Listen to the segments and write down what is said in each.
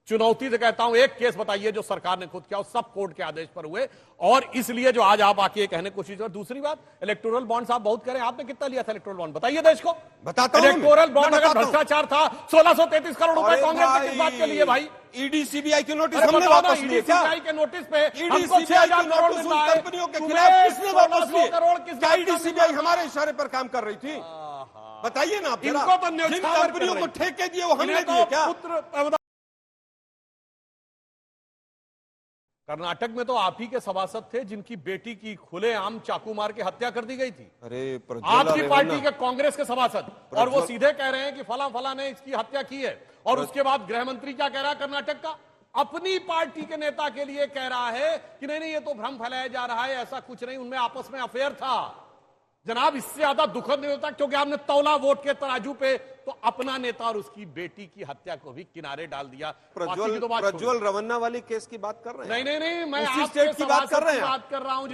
चुनौती से कहता हूं, एक केस बताइए जो सरकार ने खुद किया, सब कोर्ट के आदेश पर हुए, और इसलिए जो आज आप आके कहने की कोशिश। और दूसरी बात, इलेक्टोरल बॉन्ड आप बहुत करें, आपने कितना लिया था इलेक्टोरल बॉन्ड, बताइए देश को। बताता हूं, इलेक्टोरल बॉन्ड अगर भ्रष्टाचार था, 1633 करोड़ रुपए कांग्रेस ने किस बात के लिए भाई? ईडी सीबीआई के नोटिस हमने वापस लिए क्या? सीबीआई के नोटिस पे ईडी सीबीआई के नोटिस उन कंपनियों के खिलाफ किसने वापस लिए? क्या ईडी सीबीआई हमारे इशारे पर काम कर रही थी? बताइए ना आप जरा, जिन कंपनियों को ठेके दिए वो हमने दिए क्या? कर्नाटक में तो आप ही के सभासद थे जिनकी बेटी की खुलेआम चाकू मार के हत्या कर दी गई थी। अरे आपकी पार्टी के कांग्रेस के सभासद, और वो सीधे कह रहे हैं कि फला फला ने इसकी हत्या की है। और उसके बाद गृह मंत्री क्या कह रहा है कर्नाटक का? अपनी पार्टी के नेता के लिए कह रहा है कि नहीं नहीं, ये तो भ्रम फैलाया जा रहा है, ऐसा कुछ नहीं, उनमें आपस में अफेयर था। जनाब, इससे ज्यादा दुखद नहीं होता, क्योंकि आपने तौला वोट के तराजू पे तो अपना नेता और उसकी बेटी की हत्या को भी किनारे डाल दिया। प्रज्वल रवन्ना वाली केस की बात कर रहे हैं? नहीं नहीं, मैं उसी स्टेट की बात कर रहे हैं। बात कर रहा हूं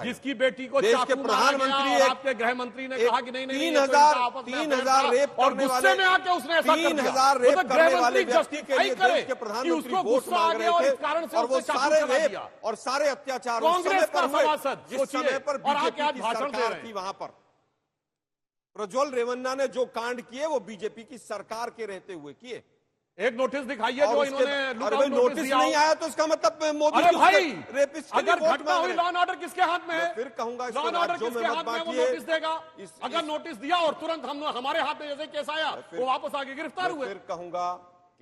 जिसकी बेटी को देश के प्रधानमंत्री, आपके गृह मंत्री ने कहा कि नहीं नहीं, 3,000 रेप करने वाले, में आके उसने ऐसा 3,000 रेप करने वाले व्यक्ति के लिए देश के प्रधानमंत्री वोट मांग रहे थे, और वो सारे रेप और सारे अत्याचार कांग्रेस का सभासद जिस समय पर बीजेपी की सरकार थी वहां पर प्रज्वल रेवन्ना ने जो कांड किए वो बीजेपी की सरकार के रहते हुए किए। एक नोटिस दिखाइए जो इन्होंने नोटिस नहीं आया तो इसका मतलब मोदी भाई रेपिस्ट अगर घटना हुई, लॉ एंड ऑर्डर किसके हाथ में है? फिर कहूंगा लॉ एंड ऑर्डर किसके हाथ में, वो नोटिस देगा। अगर नोटिस दिया और तुरंत हमारे हाथ में जैसे केस आया वो वापस आके गिरफ्तार हुए। फिर कहूंगा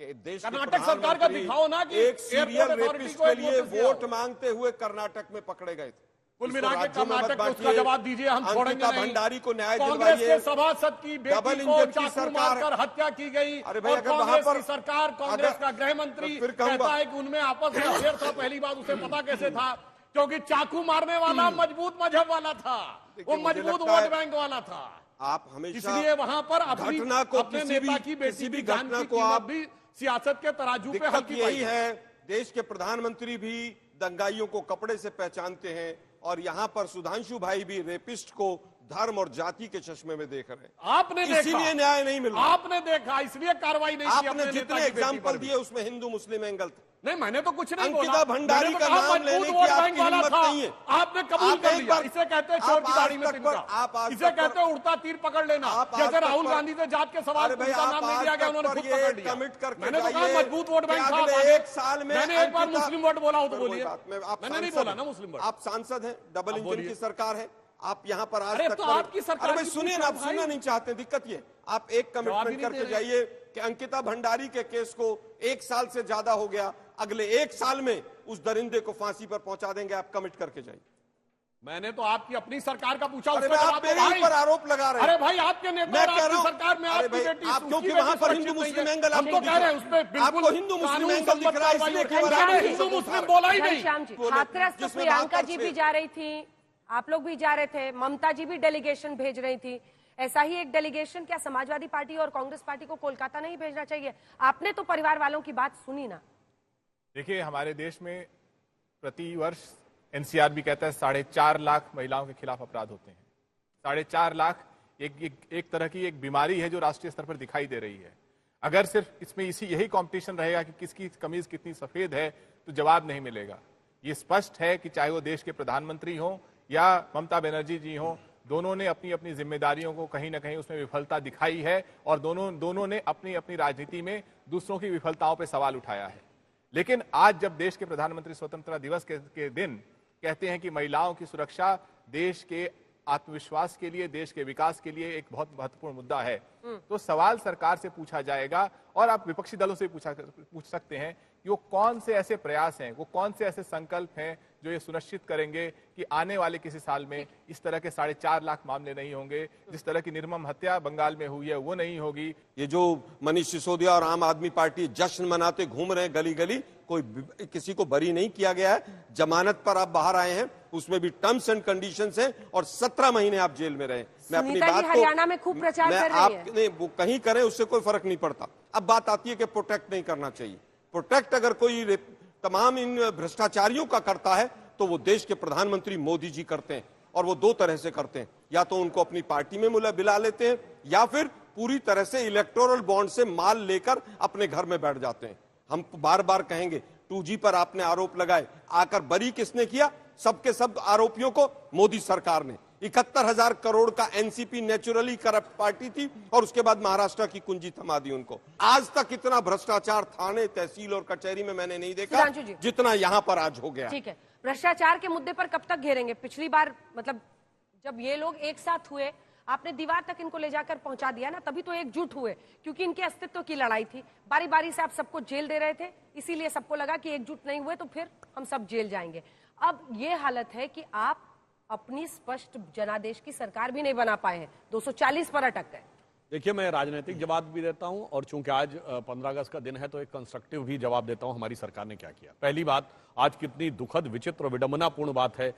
कि देश कर्नाटक सरकार का दिखाओ ना कि एक सीरियल रेपिस्ट के लिए वोट मांगते हुए कर्नाटक में पकड़े गए थे। कुल मिला के कर्नाटक को उसका जवाब दीजिए, हम छोड़ेंगे नहीं। भंडारी को न्याय कांग्रेस के सभासद की डबल बेटी को इंजन की चाकू मारकर हत्या की गई। अरे भाई, और अगर वहां कांग्रेस पर की सरकार, कांग्रेस का गृह मंत्री कहता है कि उनमें आपस में अफेयर था। पहली बात उसे पता कैसे था? क्योंकि चाकू मारने वाला मजबूत मजहब वाला था, वो मजबूत वोट बैंक वाला था। आप हमेशा इसलिए वहां पर घटना को, अपने नेता की बेटी की घटना को आप भी सियासत के तराजू पे हल्की यही है। देश के प्रधानमंत्री भी दंगाइयों को कपड़े से पहचानते हैं, और यहाँ पर सुधांशु भाई भी रेपिस्ट को धर्म और जाति के चश्मे में देख रहे हैं। आपने देखा, इसीलिए न्याय नहीं मिल रहा। आपने देखा, इसलिए कार्रवाई नहीं की। आपने जितने एग्जाम्पल दिए उसमें हिंदू मुस्लिम एंगल था। नहीं, मैंने तो कुछ नहीं बोला। अंकिता भंडारी का नाम लेने की आपकी हिम्मत नहीं है। आपने कबूल कर लिया। इसे कहते हैं चोर की दाढ़ी में तिनका, इसे कहते हैं उड़ता तीर पकड़ लेना। जैसे राहुल गांधी से जात के सवाल का नाम नहीं दिया गया, उन्होंने खुद पकड़ लिया। मैंने तो कहा मजबूत वोट बैंक था। एक साल में मैंने एक बार मुस्लिम वोट बोला हो तो बोलिए, मैंने नहीं बोला ना मुस्लिम वोट। आप सांसद हैं, डबल इंजन की सरकार है, आप यहाँ पर आज तक तो आपकी सरकार, अरे सुनिए ना, आप सुनना नहीं चाहते, दिक्कत ये, आप एक कमिटमेंट करके जाइए कि अंकिता भंडारी के केस को 1 साल से ज्यादा हो गया, अगले 1 साल में उस दरिंदे को फांसी पर पहुंचा देंगे, आप कमिट करके जाइए। मैंने तो आपकी अपनी सरकार का पूछा, अरे आप मेरे ऊपर आरोप लगा रहे हैं। अरे भाई, आपके नेता और आपकी सरकार में आपकी बेटी, आप क्योंकि वहां पर हिंदू मुस्लिम एंगल हम तो कह रहे हैं उसमें आपको हिंदू मुस्लिम एंगल दिख रहा है, इसलिए हिंदू मुस्लिम बोला ही नहीं। हाथरस तो प्रियंका जी भी जा रही थी, आप लोग भी जा रहे थे, ममता जी भी डेलीगेशन भेज रही थी। ऐसा ही एक डेलीगेशन क्या समाजवादी पार्टी और कांग्रेस पार्टी को कोलकाता नहीं भेजना चाहिए? आपने तो परिवार वालों की बात सुनी ना। देखिए, हमारे देश में प्रति वर्ष एनसीआर भी कहता है 4.5 लाख महिलाओं के खिलाफ अपराध होते हैं। 4.5 लाख एक तरह की एक बीमारी है जो राष्ट्रीय स्तर पर दिखाई दे रही है। अगर सिर्फ इसमें यही कंपटीशन रहेगा कि किसकी कमीज कितनी सफेद है तो जवाब नहीं मिलेगा। ये स्पष्ट है कि चाहे वो देश के प्रधानमंत्री हों या ममता बनर्जी जी हों, दोनों ने अपनी अपनी जिम्मेदारियों को कहीं ना कहीं उसमें विफलता दिखाई है, और दोनों ने अपनी अपनी राजनीति में दूसरों की विफलताओं पर सवाल उठाया है। लेकिन आज जब देश के प्रधानमंत्री स्वतंत्रता दिवस के दिन कहते हैं कि महिलाओं की सुरक्षा देश के आत्मविश्वास के लिए, देश के विकास के लिए एक बहुत महत्वपूर्ण मुद्दा है, तो सवाल सरकार से पूछा जाएगा, और आप विपक्षी दलों से पूछ सकते हैं कि वो कौन से ऐसे प्रयास हैं, वो कौन से ऐसे संकल्प हैं जो ये सुनिश्चित करेंगे कि आने वाले किसी साल में इस तरह के 4.5 लाख मामले नहीं होंगे, जिस तरह की निर्मम हत्या बंगाल में हुई है वो नहीं होगी। ये जो मनीष सिसोदिया और आम आदमी पार्टी जश्न मनाते घूम रहे हैं गली गली, कोई किसी को बरी नहीं किया गया है। जमानत पर आप बाहर आए हैं, उसमें भी टर्म्स एंड कंडीशंस हैं, और 17 महीने आप जेल में रहे। मैं अपनी बात को हरियाणा में खूब प्रचार कर रही है। आपने वो कहीं करें उससे कोई फर्क नहीं पड़ता। अब बात आती है कि प्रोटेक्ट नहीं करना चाहिए। प्रोटेक्ट अगर कोई तमाम इन भ्रष्टाचारियों का करता है तो वो देश के प्रधानमंत्री मोदी जी करते हैं, और वो 2 तरह से करते हैं। या तो उनको अपनी पार्टी में बुला लेते हैं, या फिर पूरी तरह से इलेक्टोरल बॉन्ड से माल लेकर अपने घर में बैठ जाते हैं। हम बार बार कहेंगे 2G पर आपने आरोप लगाए, आकर बरी किसने किया? सबके सब आरोपियों को मोदी सरकार ने। 71,000 करोड़ का एनसीपी नेचुरली करप्ट पार्टी थी और उसके बाद महाराष्ट्र की कुंजी थमा दी उनको। आज तक इतना भ्रष्टाचार थाने, तहसील और कचहरी में मैंने नहीं देखा जितना यहां पर आज हो गया। ठीक है, भ्रष्टाचार के मुद्दे पर कब तक घेरेंगे? पिछली बार मतलब जब ये लोग एक साथ हुए, आपने दीवार तक इनको ले जाकर पहुंचा दिया ना, तभी तो एकजुट हुए, क्योंकि इनके अस्तित्व की लड़ाई थी। बारी बारी से आप सबको जेल दे रहे थे, इसीलिए सबको लगा कि एकजुट नहीं हुए तो फिर हम सब जेल जाएंगे। अब ये हालत है कि आप अपनी स्पष्ट जनादेश की सरकार भी नहीं बना पाए हैं, 240 पर अटक गए। देखिए, मैं राजनीतिक जवाब भी देता हूं और चूंकि आज 15 अगस्त का दिन है तो एक कंस्ट्रक्टिव भी जवाब देता हूं हमारी सरकार ने क्या किया। पहली बात, आज कितनी दुखद, विचित्र, विडंबनापूर्ण बात है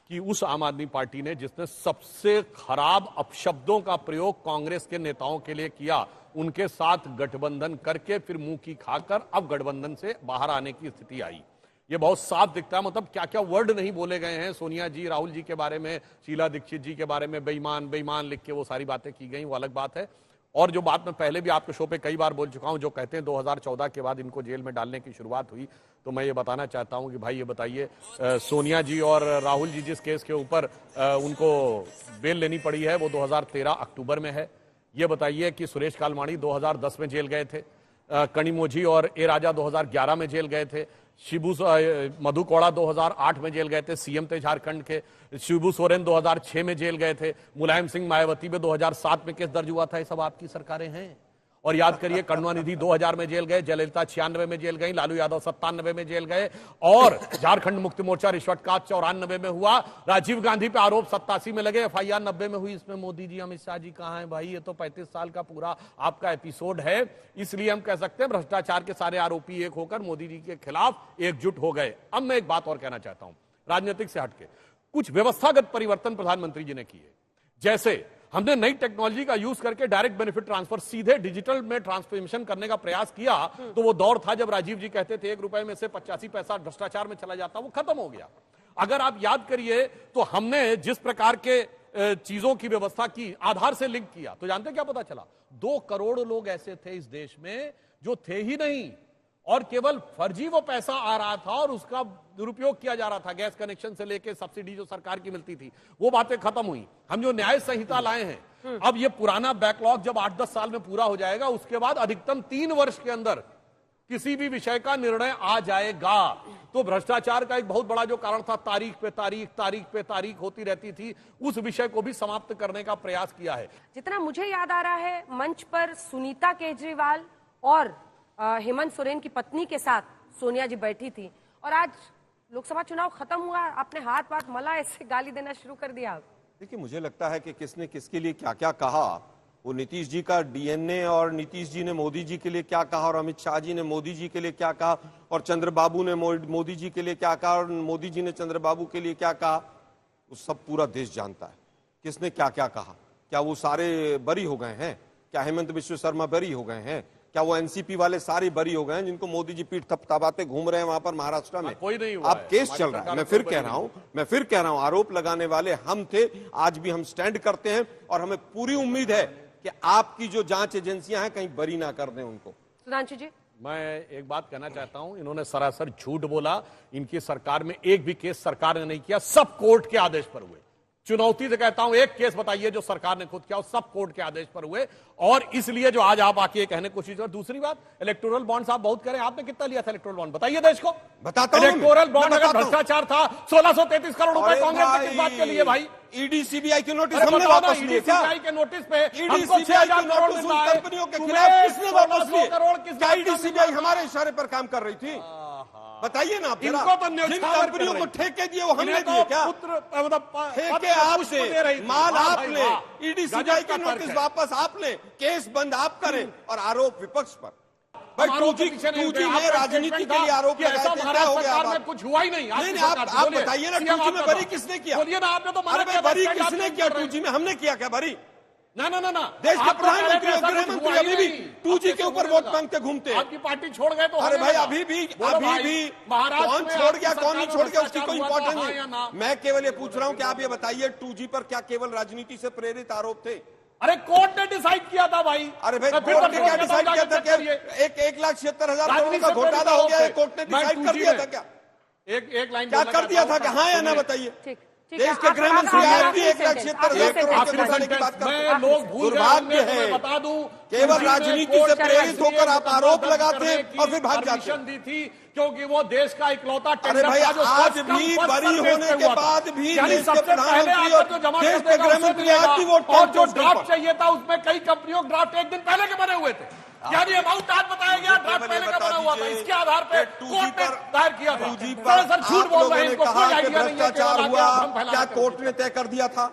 कि उस आम आदमी पार्टी ने जिसने सबसे खराब अपशब्दों का प्रयोग कांग्रेस के नेताओं के लिए किया, उनके साथ गठबंधन करके फिर मुंह की खाकर अब गठबंधन से बाहर आने की स्थिति आई। ये बहुत साफ दिखता है, मतलब क्या क्या वर्ड नहीं बोले गए हैं सोनिया जी, राहुल जी के बारे में, शीला दीक्षित जी के बारे में, बेईमान बेईमान लिख के वो सारी बातें की गई, वो अलग बात है। और जो बात मैं पहले भी आपके शो पे कई बार बोल चुका हूं, जो कहते हैं 2014 के बाद इनको जेल में डालने की शुरुआत हुई, तो मैं ये बताना चाहता हूं कि भाई ये बताइए, सोनिया जी और राहुल जी जिस केस के ऊपर उनको बेल लेनी पड़ी है वो 2013 अक्टूबर में है। ये बताइए कि सुरेश कालमाणी 2010 में जेल गए थे, कनिमोझी और ए राजा 2011 में जेल गए थे, मधु कोड़ा 2008 में जेल गए थे, सीएम थे झारखंड के, शिबू सोरेन 2006 में जेल गए थे, मुलायम सिंह मायावती में 2007 में केस दर्ज हुआ था। ये सब आपकी सरकारें हैं। और याद करिए, करुणानिधि 2000 में जेल गए, जयललिता 96 में जेल गई, लालू यादव 97 में जेल गए, और झारखंड मुक्ति मोर्चा रिश्वत का 94 में हुआ, राजीव गांधी पे आरोप 87 में लगे, FIR 90 में हुई। इसमें मोदी जी, अमित शाह जी कहां हैं भाई? ये तो 35 साल का पूरा आपका एपिसोड है। इसलिए हम कह सकते हैं भ्रष्टाचार के सारे आरोपी एक होकर मोदी जी के खिलाफ एकजुट हो गए। अब मैं एक बात और कहना चाहता हूं, राजनीतिक से हटके कुछ व्यवस्थागत परिवर्तन प्रधानमंत्री जी ने किए। जैसे हमने नई टेक्नोलॉजी का यूज करके डायरेक्ट बेनिफिट ट्रांसफर सीधे डिजिटल में ट्रांसफॉर्मेशन करने का प्रयास किया, तो वो दौर था जब राजीव जी कहते थे 1 रुपए में से 85 पैसा भ्रष्टाचार में चला जाता, वो खत्म हो गया। अगर आप याद करिए तो हमने जिस प्रकार के चीजों की व्यवस्था की, आधार से लिंक किया, तो जानते क्या पता चला? 2 करोड़ लोग ऐसे थे इस देश में जो थे ही नहीं, और केवल फर्जी वो पैसा आ रहा था और उसका दुरुपयोग किया जा रहा था। गैस कनेक्शन से लेके सब्सिडी जो सरकार की मिलती थी, वो बातें खत्म हुई। हम जो न्याय संहिता लाए हैं, अब ये पुराना बैकलॉग जब 8-10 साल में पूरा हो जाएगा, उसके बाद अधिकतम 3 वर्ष के अंदर किसी भी विषय का निर्णय आ जाएगा। तो भ्रष्टाचार का एक बहुत बड़ा जो कारण था, तारीख पे तारीख, तारीख पे तारीख होती रहती थी, उस विषय को भी समाप्त करने का प्रयास किया है। जितना मुझे याद आ रहा है, मंच पर सुनीता केजरीवाल और हेमंत सोरेन की पत्नी के साथ सोनिया जी बैठी थी, और आज लोकसभा चुनाव खत्म हुआ, आपने हाथ वाथ मला ऐसे गाली देना शुरू कर दिया। देखिए, मुझे लगता है कि किसने किसके लिए क्या क्या कहा, वो नीतीश जी का DNA, और नीतीश जी ने मोदी जी के लिए क्या कहा, और अमित शाह जी ने मोदी जी के लिए क्या कहा, और चंद्रबाबू ने मोदी जी के लिए क्या कहा, और मोदी जी ने चंद्रबाबू के लिए क्या कहा, वो सब पूरा देश जानता है किसने क्या क्या कहा। क्या वो सारे बरी हो गए हैं? क्या हेमंत बिश्व शर्मा बरी हो गए हैं? क्या वो एनसीपी वाले सारे बरी हो गए हैं जिनको मोदी जी पीठ थपथपाते घूम रहे हैं वहां पर महाराष्ट्र में? कोई नहीं हुआ। अब केस चल रहा है। मैं फिर कह रहा हूं, आरोप लगाने वाले हम थे, आज भी हम स्टैंड करते हैं, और हमें पूरी उम्मीद है कि आपकी जो जांच एजेंसियां हैं कहीं बरी ना कर दें उनको। सुधांशु जी, मैं एक बात कहना चाहता हूं, इन्होंने सरासर झूठ बोला। इनकी सरकार में एक भी केस सरकार ने नहीं किया, सब कोर्ट के आदेश पर हुए। चुनौती से कहता हूं, एक केस बताइए जो सरकार ने खुद किया, सब कोर्ट के आदेश पर हुए, और इसलिए जो आज आप आके कहने की कोशिश कर। दूसरी बात, इलेक्टोरल बॉन्ड्स आप बहुत करें, आपने कितना लिया था इलेक्टोरल बॉन्ड? बताइए देश को। बताता हूं, इलेक्टोरल बॉन्ड अगर भ्रष्टाचार था, 1633 करोड़ रुपए कांग्रेस ने किस बात के लिए भाई? ईडी सीबीआई के नोटिस हमने वापस लिए क्या? सीबीआई के नोटिस पे ईडी सीबीआई के नोटिस उन कंपनियों के खिलाफ किसने वापस लिए? क्या ईडी सीबीआई हमारे इशारे पर काम कर रही थी? बताइए ना आप। इनको तो जिन कंपनियों को ठेके दिए वो हमने दिए क्या? ठेके आपसे, माल आपने, ईडी सीबीआई के नोटिस वापस आपने, केस बंद आप करें, और आरोप विपक्ष पर। भाई 2G में राजनीति के लिए आरोप लगाए थे, क्या हो गया? में कुछ हुआ ही नहीं। आप बताइए ना, 2G में बरी किसने किया? बोलिए ना, आपने तो माना क्या बरी किसने किया? 2G में हमने किया क्या बरी? ना। देश के प्रधानमंत्री और गृह मंत्री अभी भी 2G के ऊपर वोट मांगते घूमते हैं। आपकी पार्टी छोड़ गए तो? अरे भाई, अभी भी कौन छोड़ गया, कौन नहीं छोड़ गया, उसकी कोई इंपॉर्टेंस नहीं। मैं केवल ये पूछ रहा हूं कि आप ये बताइए, 2G पर क्या केवल राजनीति से प्रेरित आरोप थे? अरे कोर्ट ने डिसाइड किया था भाई। अरे भाई मैं फिर कोर्ट ने क्या बताऊं, डिसाइड किया था? करिए। 1,76,000 करोड़ राजनीति का से घोटाला हो गया है, मैं कोर्ट ने डिसाइड 2G कर दिया में था क्या? एक लाइन क्या बोलना कर दिया चाहता था हूं। कि हाँ या ना सुनिए। बताइए? ठीक ठीक देश है, के आप- गृह आप- मंत्री आप- आज आप- भी आखिरी 1,76,000 सेंटेंस, करोड़ आखिरी के घोटाले की सेंटेंस। बात करते मैं हैं। लोग भूल गए दुर्भाग्य होंगे, तो है। मैं बता दूं, केवल 2G में राजनीति से कोर्ट प्रेरित ने होकर आप आरोप दर्ज लगाते करने हैं की और फिर भाग जाते परमिशन हैं। दी थी, क्योंकि वो देश का इकलौता अरे टेंडर भाई था जो आज फर्स्ट कम भी फर्स्ट बरी सर्विस होने पे के हुआ था। बाद भी यानी देश के सबसे पहले प्रधानमंत्री आकर जो जमा देश कर के देगा गृह उसे मंत्री आज भी मिलेगा। वोट और जो मांगते हैं ड्राफ्ट चाहिए था उसमें कई कंपनियों के ड्राफ्ट एक दिन पहले के बने हुए थे, यानी अमाउंट आज बताया गया, ड्राफ्ट पहले का बना हुआ था। इसके आधार पे कोर्ट ने दायर किया था। सर झूठ बोल रहे हैं, इनको कोई आइडिया नहीं है, भ्रष्टाचार हुआ क्या कोर्ट ने तय कर दिया था?